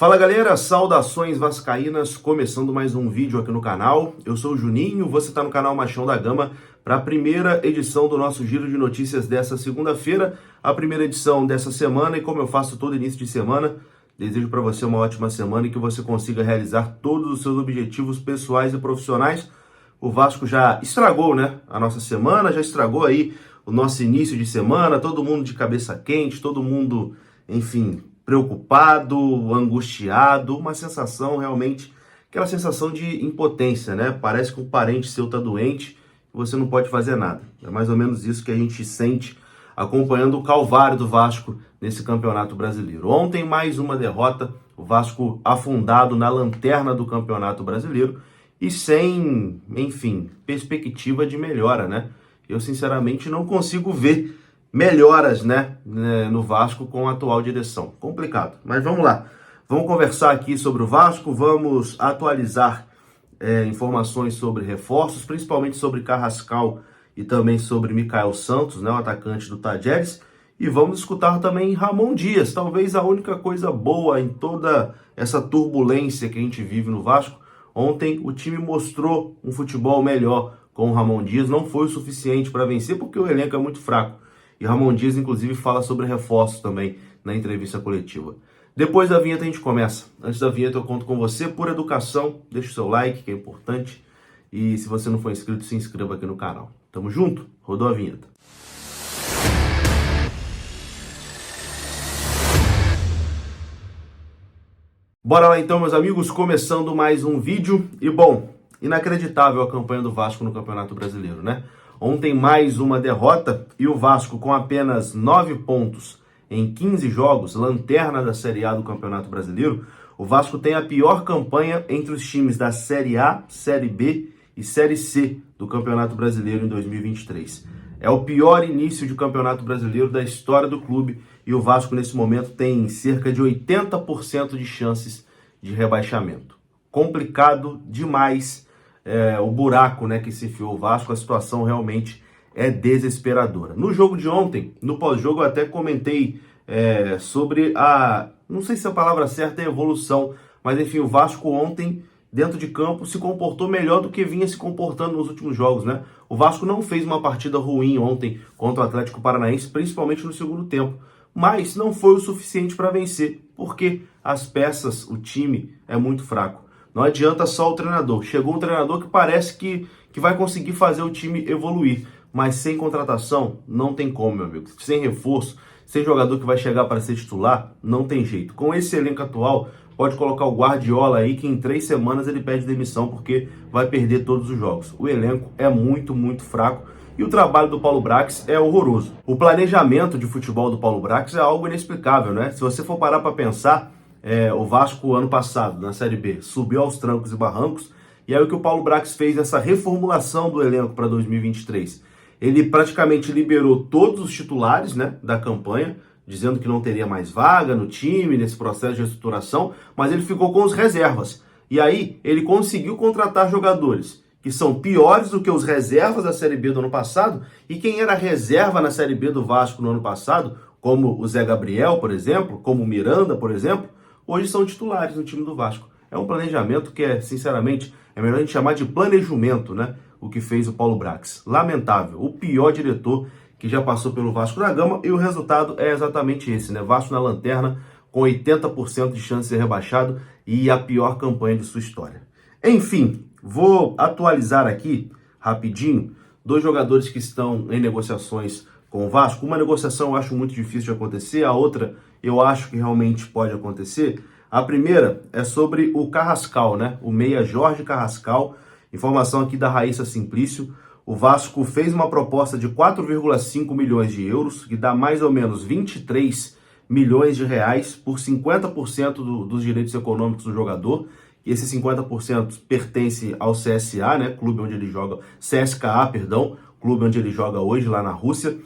Fala galera, saudações vascaínas, começando mais um vídeo aqui no canal. Eu sou o Juninho, você está no canal Machão da Gama para a primeira edição do nosso giro de notícias dessa segunda-feira, a primeira edição dessa semana, e como eu faço todo início de semana, desejo para você uma ótima semana e que você consiga realizar todos os seus objetivos pessoais e profissionais. O Vasco já estragou, né, a nossa semana, já estragou aí o nosso início de semana, todo mundo de cabeça quente, todo mundo, enfim, preocupado, angustiado, uma sensação realmente, aquela sensação de impotência, né? Parece que um parente seu tá doente e você não pode fazer nada. É mais ou menos isso que a gente sente acompanhando o calvário do Vasco nesse Campeonato Brasileiro. Ontem, mais uma derrota, o Vasco afundado na lanterna do Campeonato Brasileiro e sem, enfim, perspectiva de melhora, né? Eu, sinceramente, não consigo ver melhoras, né, no Vasco com a atual direção. Complicado, mas vamos lá. Vamos conversar aqui sobre o Vasco, vamos atualizar informações sobre reforços, principalmente sobre Carrascal e também sobre Mikael Santos, né, o atacante do Tajeres, e vamos escutar também Ramon Dias, talvez a única coisa boa em toda essa turbulência que a gente vive no Vasco. Ontem o time mostrou um futebol melhor com o Ramon Dias, não foi o suficiente para vencer porque o elenco é muito fraco. E Ramon Dias, inclusive, fala sobre reforços também na entrevista coletiva. Depois da vinheta a gente começa. Antes da vinheta eu conto com você, por educação, deixa o seu like, que é importante. E se você não for inscrito, se inscreva aqui no canal. Tamo junto? Rodou a vinheta. Bora lá então, meus amigos, começando mais um vídeo. E bom, inacreditável a campanha do Vasco no Campeonato Brasileiro, né? Ontem mais uma derrota e o Vasco com apenas 9 pontos em 15 jogos, lanterna da Série A do Campeonato Brasileiro. O Vasco tem a pior campanha entre os times da Série A, Série B e Série C do Campeonato Brasileiro em 2023. É o pior início de Campeonato Brasileiro da história do clube e o Vasco nesse momento tem cerca de 80% de chances de rebaixamento. Complicado demais. O buraco, né, que se enfiou o Vasco, a situação realmente é desesperadora. No jogo de ontem, no pós-jogo, eu até comentei sobre não sei se a palavra certa é evolução, mas enfim, o Vasco ontem, dentro de campo, se comportou melhor do que vinha se comportando nos últimos jogos, né? O Vasco não fez uma partida ruim ontem contra o Atlético Paranaense, principalmente no segundo tempo, mas não foi o suficiente para vencer, porque as peças, o time é muito fraco. Não adianta só o treinador. Chegou um treinador que parece que vai conseguir fazer o time evoluir. Mas sem contratação, não tem como, meu amigo. Sem reforço, sem jogador que vai chegar para ser titular, não tem jeito. Com esse elenco atual, pode colocar o Guardiola aí, que em 3 semanas ele pede demissão porque vai perder todos os jogos. O elenco é muito, muito fraco. E o trabalho do Paulo Brax é horroroso. O planejamento de futebol do Paulo Brax é algo inexplicável, né? Se você for parar para pensar, o Vasco, ano passado, na Série B, subiu aos trancos e barrancos, e aí o que o Paulo Brax fez nessa reformulação do elenco para 2023? Ele praticamente liberou todos os titulares, né, da campanha, dizendo que não teria mais vaga no time, nesse processo de reestruturação, mas ele ficou com os reservas. E aí ele conseguiu contratar jogadores que são piores do que os reservas da Série B do ano passado, e quem era reserva na Série B do Vasco no ano passado, como o Zé Gabriel, por exemplo, como o Miranda, por exemplo, hoje são titulares no time do Vasco. É um planejamento que sinceramente, é melhor a gente chamar de planejamento, né? O que fez o Paulo Brax. Lamentável, o pior diretor que já passou pelo Vasco da Gama, e o resultado é exatamente esse, né? Vasco na lanterna, com 80% de chance de ser rebaixado e a pior campanha de sua história. Enfim, vou atualizar aqui, rapidinho, 2 jogadores que estão em negociações com o Vasco. Uma negociação eu acho muito difícil de acontecer, a outra eu acho que realmente pode acontecer. A primeira é sobre o Carrascal, né? O meia Jorge Carrascal. Informação aqui da Raíssa Simplício. O Vasco fez uma proposta de 4,5 milhões de euros, que dá mais ou menos 23 milhões de reais por 50% dos direitos econômicos do jogador. E esse 50% pertence ao CSA, né? Clube onde ele joga, CSKA, perdão, clube onde ele joga hoje, lá na Rússia.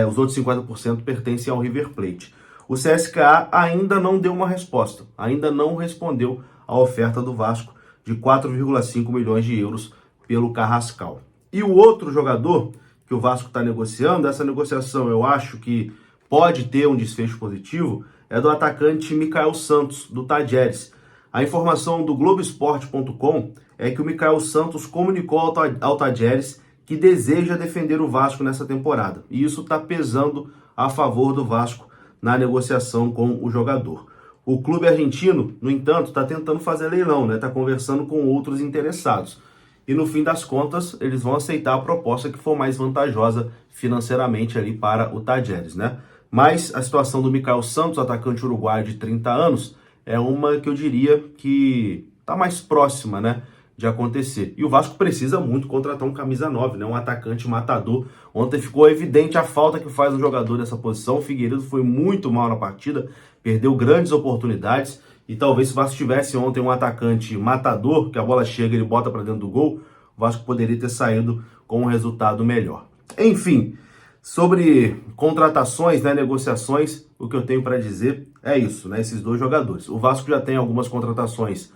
Os outros 50% pertencem ao River Plate. O CSKA ainda não deu uma resposta, ainda não respondeu à oferta do Vasco de 4,5 milhões de euros pelo Carrascal. E o outro jogador que o Vasco está negociando, essa negociação eu acho que pode ter um desfecho positivo, é do atacante Mikael Santos, do Tajeres. A informação do Globoesporte.com é que o Mikael Santos comunicou ao Tajeres que deseja defender o Vasco nessa temporada. E isso está pesando a favor do Vasco na negociação com o jogador. O clube argentino, no entanto, está tentando fazer leilão, né? Está conversando com outros interessados. E no fim das contas, eles vão aceitar a proposta que for mais vantajosa financeiramente ali para o Tajeres, né? Mas a situação do Mikael Santos, atacante uruguaio de 30 anos, é uma que eu diria que está mais próxima, né, de acontecer. E o Vasco precisa muito contratar um camisa 9, né, um atacante matador. Ontem ficou evidente a falta que faz um jogador dessa posição. O Figueiredo foi muito mal na partida, perdeu grandes oportunidades. E talvez se o Vasco tivesse ontem um atacante matador, que a bola chega e ele bota para dentro do gol, o Vasco poderia ter saído com um resultado melhor. Enfim, sobre contratações, né, negociações, o que eu tenho para dizer é isso, né, esses dois jogadores. O Vasco já tem algumas contratações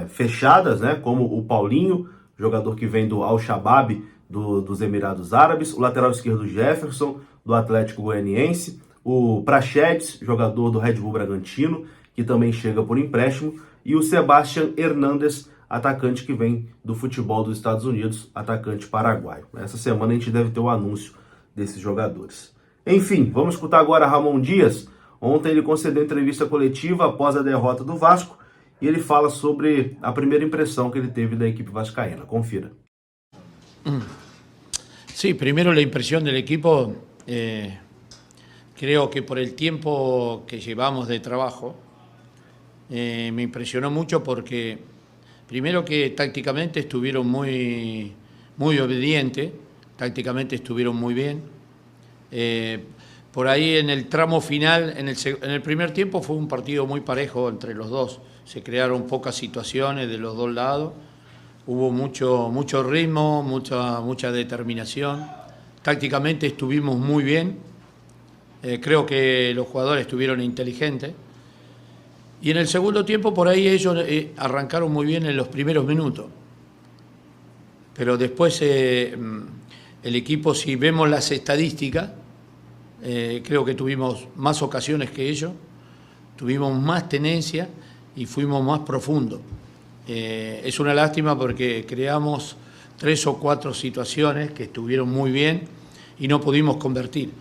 fechadas, né, como o Paulinho, jogador que vem do Al-Shabaab, dos Emirados Árabes, o lateral esquerdo Jefferson, do Atlético Goianiense, o Praxedes, jogador do Red Bull Bragantino, que também chega por empréstimo, e o Sebastián Hernández, atacante que vem do futebol dos Estados Unidos, atacante paraguaio. Essa semana a gente deve ter o anúncio desses jogadores. Enfim, vamos escutar agora Ramon Dias. Ontem ele concedeu entrevista coletiva após a derrota do Vasco e ele fala sobre a primeira impressão que ele teve da equipe vascaína. Confira. Sí, primero la impresión del equipo, creo que por el tiempo que llevamos de trabajo, me impresionó mucho porque primero que tácticamente estuvieron muy obedientes, tácticamente estuvieron muy bien. Por ahí en el tramo final, en el primer tiempo fue un partido muy parejo entre los dos, se crearon pocas situaciones de los dos lados, hubo mucho ritmo, mucha determinación, tácticamente estuvimos muy bien, creo que los jugadores estuvieron inteligentes. Y en el segundo tiempo por ahí ellos arrancaron muy bien en los primeros minutos. Pero después el equipo, si vemos las estadísticas, creo que tuvimos más ocasiones que ellos, tuvimos más tenencia y fuimos más profundos. Es una lástima porque creamos 3 o 4 situaciones que estuvieron muy bien y no pudimos convertir.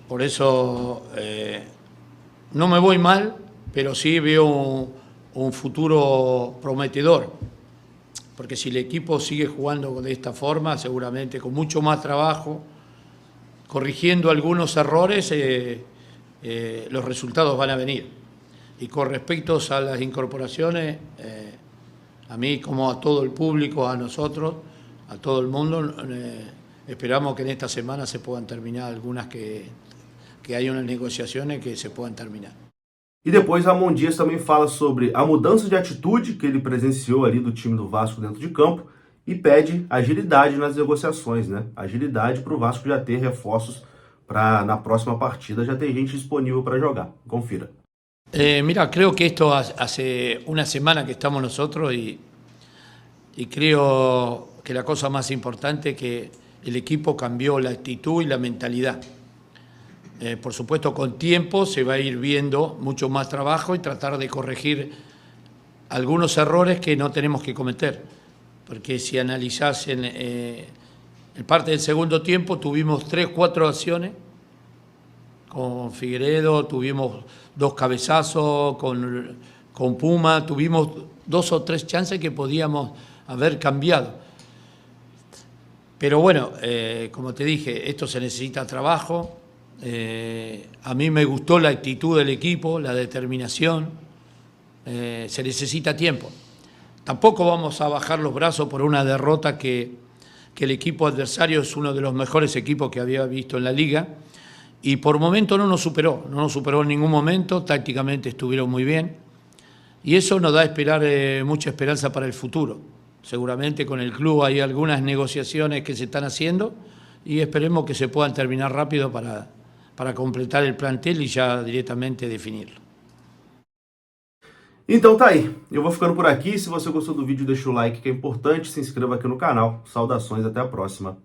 Por eso no me voy mal, pero sí veo un futuro prometedor, porque si el equipo sigue jugando de esta forma, seguramente con mucho más trabajo, corrigiendo algunos errores, los resultados van a venir. Y con respecto a las incorporaciones, a mí como a todo el público, a nosotros, a todo el mundo, esperamos que en esta semana se puedan terminar algunas que hay unas negociações que se puedan terminar. E depois Ramon Dias também fala sobre a mudança de atitude que ele presenciou ali do time do Vasco dentro de campo e pede agilidade nas negociações, né? Agilidade para o Vasco já ter reforços para na próxima partida já ter gente disponível para jogar. Confira. Mira, creo que esto hace una semana que estamos nosotros y creo que la cosa más importante es que el equipo cambió la actitud y la mentalidad. Por supuesto, con tiempo se va a ir viendo mucho más trabajo y tratar de corregir algunos errores que no tenemos que cometer. Porque si analizás en parte del segundo tiempo tuvimos 3 o 4 acciones. Con Figueiredo tuvimos 2 cabezazos, con Puma tuvimos 2 o 3 chances que podíamos haber cambiado. Pero bueno, como te dije, esto se necesita trabajo. A mí me gustó la actitud del equipo, la determinación, se necesita tiempo. Tampoco vamos a bajar los brazos por una derrota que el equipo adversario es uno de los mejores equipos que había visto en la liga y por momento no nos superó en ningún momento, tácticamente estuvieron muy bien y eso nos da a esperar mucha esperanza para el futuro. Seguramente con el club hay algunas negociaciones que se están haciendo y esperemos que se puedan terminar rápido para completar el plantel e já diretamente definirlo. Então tá aí, eu vou ficando por aqui. Se você gostou do vídeo, deixa o like que é importante, se inscreva aqui no canal. Saudações, até a próxima.